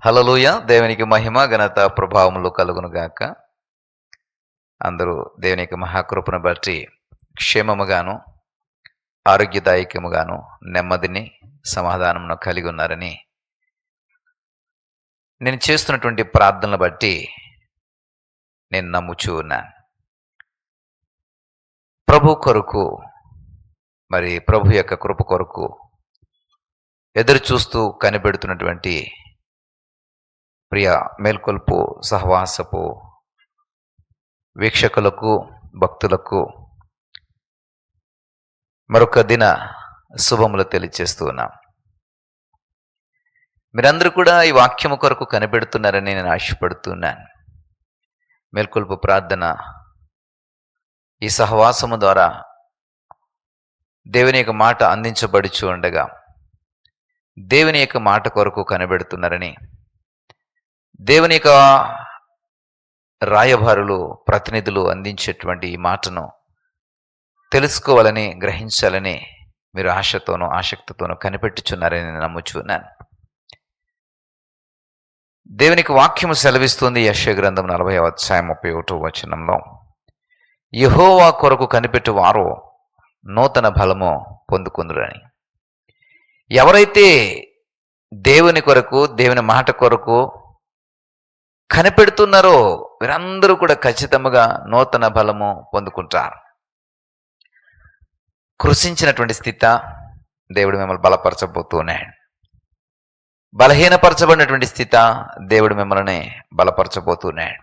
హల్లెలూయ. దేవునికి మహిమ ఘనత ప్రభావములు కలుగును గాక. అందరూ దేవుని యొక్క మహాకృపను బట్టి క్షేమముగాను ఆరోగ్యదాయకముగాను నెమ్మదిని సమాధానమును కలిగి ఉన్నారని నేను చేస్తున్నటువంటి ప్రార్థనలు బట్టి నేను నమ్ముచూ ఉన్నాను. ప్రభు కొరకు మరి ప్రభు యొక్క కృప కొరకు ఎదురు చూస్తూ కనిపెడుతున్నటువంటి ప్రియ మేల్కొల్పు సహవాసపు వీక్షకులకు భక్తులకు మరొక దిన శుభములు తెలియచేస్తూ ఉన్నాం. మీరందరూ కూడా ఈ వాక్యము కొరకు కనిపెడుతున్నారని నేను ఆశపడుతున్నాను. మేల్కొల్పు ప్రార్థన ఈ సహవాసము ద్వారా దేవుని యొక్క మాట అందించబడుచు ఉండగా దేవుని యొక్క మాట కొరకు కనిపెడుతున్నారని దేవుని యొక్క రాయబారులు ప్రతినిధులు అందించేటువంటి ఈ మాటను తెలుసుకోవాలని గ్రహించాలని మీరు ఆశతోనూ ఆసక్తితోనూ కనిపెట్టుచున్నారని నేను నమ్ముచున్నాను. దేవునికి వాక్యము సెలవిస్తుంది. యెషయా గ్రంథం 40వ అధ్యాయం 31వ వచనంలో, యెహోవా కొరకు కనిపెట్టు వారు నూతన బలము పొందుకుందురని. ఎవరైతే దేవుని కొరకు దేవుని మాట కొరకు కనిపెడుతున్నారో వీరందరూ కూడా ఖచ్చితంగా నూతన బలము పొందుకుంటారు. కృషించినటువంటి స్థితి దేవుడు మిమ్మల్ని బలపరచబోతున్నాడు. బలహీనపరచబడినటువంటి స్థితి దేవుడు మిమ్మల్ని బలపరచబోతున్నాడు.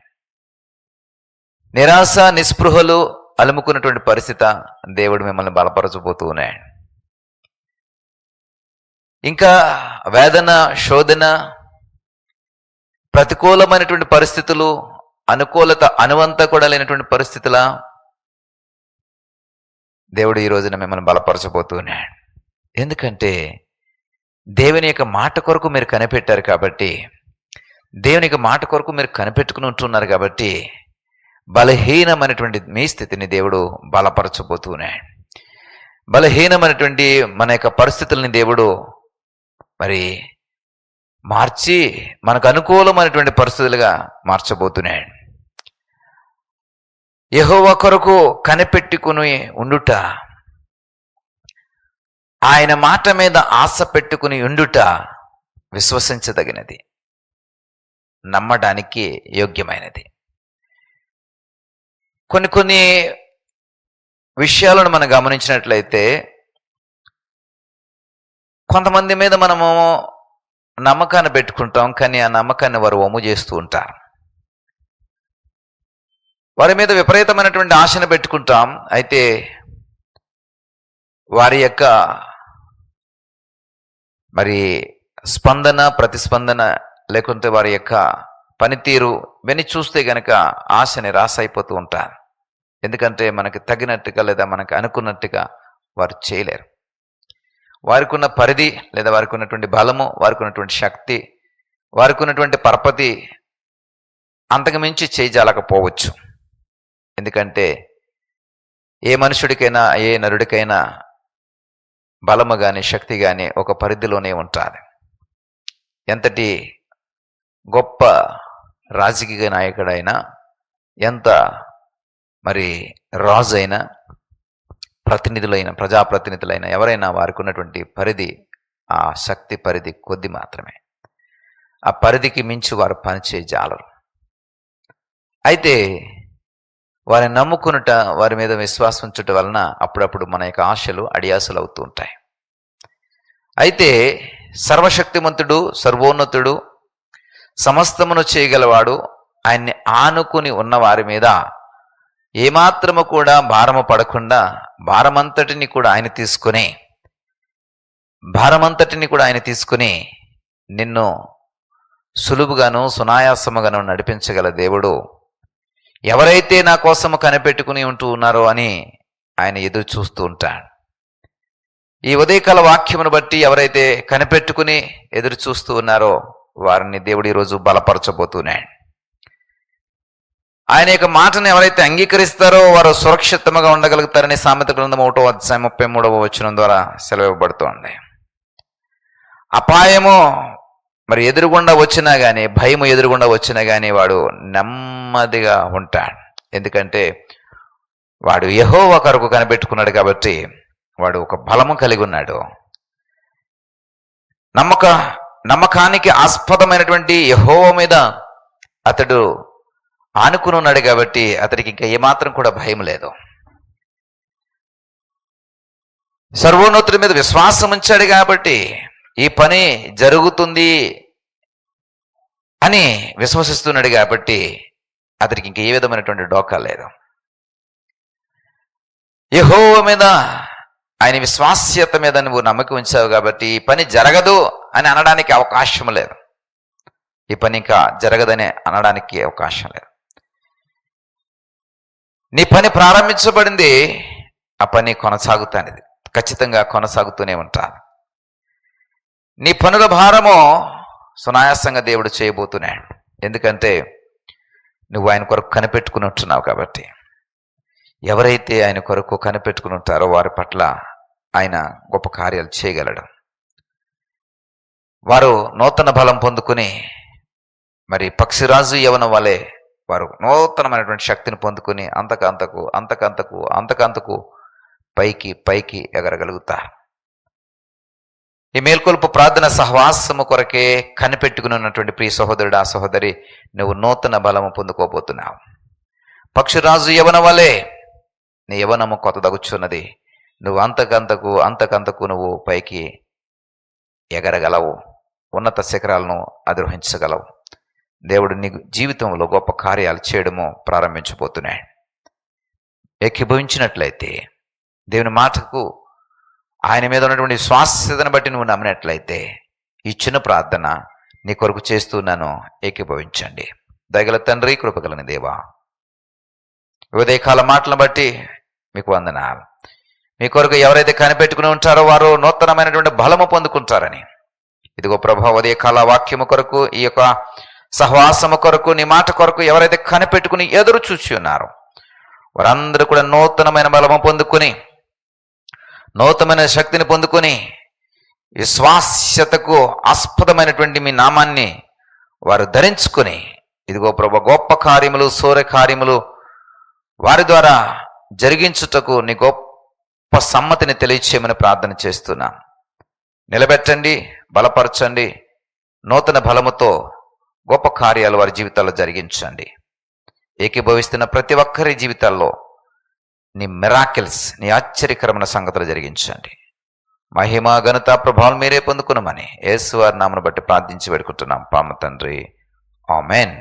నిరాశ నిస్పృహలు అలుముకున్నటువంటి పరిస్థితి దేవుడు మిమ్మల్ని బలపరచబోతున్నాడు. ఇంకా వేదన శోధన ప్రతికూలమైనటువంటి పరిస్థితులు అనుకూలత అనువంత కూడా లేనటువంటి పరిస్థితుల దేవుడు ఈ రోజున మిమ్మల్ని బలపరచబోతున్నాడు. ఎందుకంటే దేవుని యొక్క మాట కొరకు మీరు కనిపెట్టారు కాబట్టి, దేవుని యొక్క మాట కొరకు మీరు కనిపెట్టుకుని ఉంటున్నారు కాబట్టి బలహీనమైనటువంటి మీ స్థితిని దేవుడు బలపరచబోతున్నాడు. బలహీనమైనటువంటి మన యొక్క పరిస్థితుల్ని దేవుడు మరి మార్చి మనకు అనుకూలమైనటువంటి పరిస్థితులుగా మార్చబోతున్నాడు. యెహోవా కొరకు కనిపెట్టుకుని ఉండుట, ఆయన మాట మీద ఆశ పెట్టుకుని ఉండుట విశ్వసించదగినది, నమ్మడానికి యోగ్యమైనది. కొన్ని విషయాలను మనం గమనించినట్లయితే కొంతమంది మీద మనము నమ్మకాన్ని పెట్టుకుంటాం, కానీ ఆ నమ్మకాన్ని వారు వమ్ము చేస్తూ ఉంటారు. వారి మీద విపరీతమైనటువంటి ఆశను పెట్టుకుంటాం, అయితే వారి యొక్క మరి స్పందన ప్రతిస్పందన లేకుంటే వారి యొక్క పనితీరు విని చూస్తే గనక ఆశ నిరాశ అయిపోతూ ఉంటారు. ఎందుకంటే మనకి తగినట్టుగా లేదా మనకు అనుకున్నట్టుగా వారు చేయలేరు. వారికి ఉన్న పరిధి లేదా వారికి ఉన్నటువంటి బలము, వారికి ఉన్నటువంటి శక్తి, వారికి ఉన్నటువంటి పరపతి అంతకు మించి చేయజాలకపోవచ్చు. ఎందుకంటే ఏ మనుషుడికైనా ఏ నరుడికైనా బలము కానీ శక్తి కానీ ఒక పరిధిలోనే ఉంటుంది. ఎంతటి గొప్ప రాజకీయ నాయకుడైనా, ఎంత మరి రాజు అయినా, ప్రతినిధులైన ప్రజాప్రతినిధులైన ఎవరైనా వారికి ఉన్నటువంటి పరిధి, ఆ శక్తి పరిధి కొద్ది మాత్రమే. ఆ పరిధికి మించి వారు పనిచేయజాలరు. అయితే వారిని నమ్ముకునుట, వారి మీద విశ్వాసం ఉంచుట వలన అప్పుడప్పుడు మన యొక్క ఆశలు అడియాసలు అవుతూ ఉంటాయి. అయితే సర్వశక్తిమంతుడు, సర్వోన్నతుడు, సమస్తమును చేయగలవాడు, ఆయన్ని ఆనుకుని ఉన్న వారి మీద ఏమాత్రము కూడా భారము పడకుండా భారమంతటిని కూడా ఆయన తీసుకుని నిన్ను సులువుగాను సునాయాసముగాను నడిపించగల దేవుడు, ఎవరైతే నా కోసము కనిపెట్టుకుని ఉంటూ ఉన్నారో అని ఆయన ఎదురు చూస్తూ ఉంటాడు. ఈ ఉదయకాల వాక్యమును బట్టి ఎవరైతే కనిపెట్టుకుని ఎదురు చూస్తూ ఉన్నారో వారిని దేవుడు ఈరోజు బలపరచబోతున్నాడు. ఆయన యొక్క మాటను ఎవరైతే అంగీకరిస్తారో వారు సురక్షితంగా ఉండగలుగుతారని సామెత గ్రంథం 1వ అధ్యాయం 33వ వచనం ద్వారా సెలవివ్వబడుతోంది. అపాయము మరి ఎదురుగుండా వచ్చినా కానీ, భయం ఎదురుగుండా వచ్చినా కానీ వాడు నెమ్మదిగా ఉంటాడు. ఎందుకంటే వాడు యెహోవా కొరకు కనిపెట్టుకున్నాడు కాబట్టి వాడు ఒక బలము కలిగి ఉన్నాడు. నమ్మకానికి ఆస్పదమైనటువంటి యెహోవా మీద అతడు ఆనుకుని ఉన్నాడు కాబట్టి అతడికి ఇంకా ఏమాత్రం కూడా భయం లేదు. సర్వోన్నతుడి మీద విశ్వాసం ఉంచాడు కాబట్టి ఈ పని జరుగుతుంది అని విశ్వసిస్తున్నాడు కాబట్టి అతడికి ఇంక ఏ విధమైనటువంటి డోకా లేదు. యెహోవా మీద, ఆయన విశ్వాస్యత మీద నువ్వు నమ్మకం ఉంచావు కాబట్టి ఈ పని జరగదు అని అనడానికి అవకాశం లేదు. ఈ పని ఇంకా జరగదని అనడానికి అవకాశం లేదు. నీ పని ప్రారంభించబడింది, ఆ పని కొనసాగుతానిది, ఖచ్చితంగా కొనసాగుతూనే ఉంటాను. నీ పనుల భారము సునాయాసంగా దేవుడు చేయబోతున్నాడు. ఎందుకంటే నువ్వు ఆయన కొరకు కనిపెట్టుకుని ఉంటున్నావు కాబట్టి. ఎవరైతే ఆయన కొరకు కనిపెట్టుకుని ఉంటారో వారి పట్ల ఆయన గొప్ప కార్యాలు చేయగలడు. వారు నూతన బలం పొందుకుని మరి పక్షిరాజు యవనం వలె వారు నూతనమైనటువంటి శక్తిని పొందుకుని అంతకంతకు పైకి పైకి ఎగరగలుగుతారు. ఈ మేల్కొల్పు ప్రార్థన సహవాసము కొరకే కనిపెట్టుకుని ఉన్నటువంటి ప్రియ సహోదరుడు, ఆ సహోదరి, నువ్వు నూతన బలము పొందుకోబోతున్నావు. పక్షిరాజు యవనం వలె నీ యవనము కొత్తదగుచున్నది. నువ్వు అంతకంతకు నువ్వు పైకి ఎగరగలవు, ఉన్నత శిఖరాలను అధిరోహించగలవు. దేవుడు నీ జీవితంలో గొప్ప కార్యాలు చేయడము ప్రారంభించబోతున్నాడు. ఏకీభవించినట్లయితే, దేవుని మాటకు ఆయన మీద ఉన్నటువంటి విశ్వాసతను బట్టి నువ్వు నమ్మినట్లయితే ఈ చిన్న ప్రార్థన నీ కొరకు చేస్తున్నాను, ఏకీభవించండి. దయగల తండ్రి, కృపగలని దేవా, ఉదయకాల మాటలను బట్టి మీకు వందనాలు. మీ కొరకు ఎవరైతే కనిపెట్టుకుని ఉంటారో వారు నూతనమైనటువంటి బలము పొందుకుంటారని, ఇదిగో ప్రభా, ఉదయకాల వాక్యము కొరకు, ఈ యొక్క సహవాసము కొరకు, నీ మాట కొరకు ఎవరైతే కనిపెట్టుకుని ఎదురు చూసి ఉన్నారో వారందరూ కూడా నూతనమైన బలము పొందుకుని, నూతనమైన శక్తిని పొందుకొని, విశ్వాస్యతకు ఆస్పదమైనటువంటి మీ నామాన్ని వారు ధరించుకొని, ఇదిగో ప్రభా, గొప్ప కార్యములు, సూర్య కార్యములు వారి ద్వారా జరిగించుటకు నీ గొప్ప సమ్మతిని తెలియచేయమని ప్రార్థన చేస్తున్నా. నిలబెట్టండి, బలపరచండి, నూతన బలముతో గొప్ప కార్యాలు వారి జీవితాల్లో జరిగించండి. ఏకీభవిస్తున్న ప్రతి ఒక్కరి జీవితాల్లో నీ మిరాకిల్స్, నీ ఆశ్చర్యకరమైన సంగతులు జరిగించండి. మహిమ, ఘనత, ప్రభావం మీరే పొందుకున్నామని యేసు వారి నామమును బట్టి ప్రార్థించి వేడుకుంటున్నాం పరమ తండ్రి. ఆమేన్.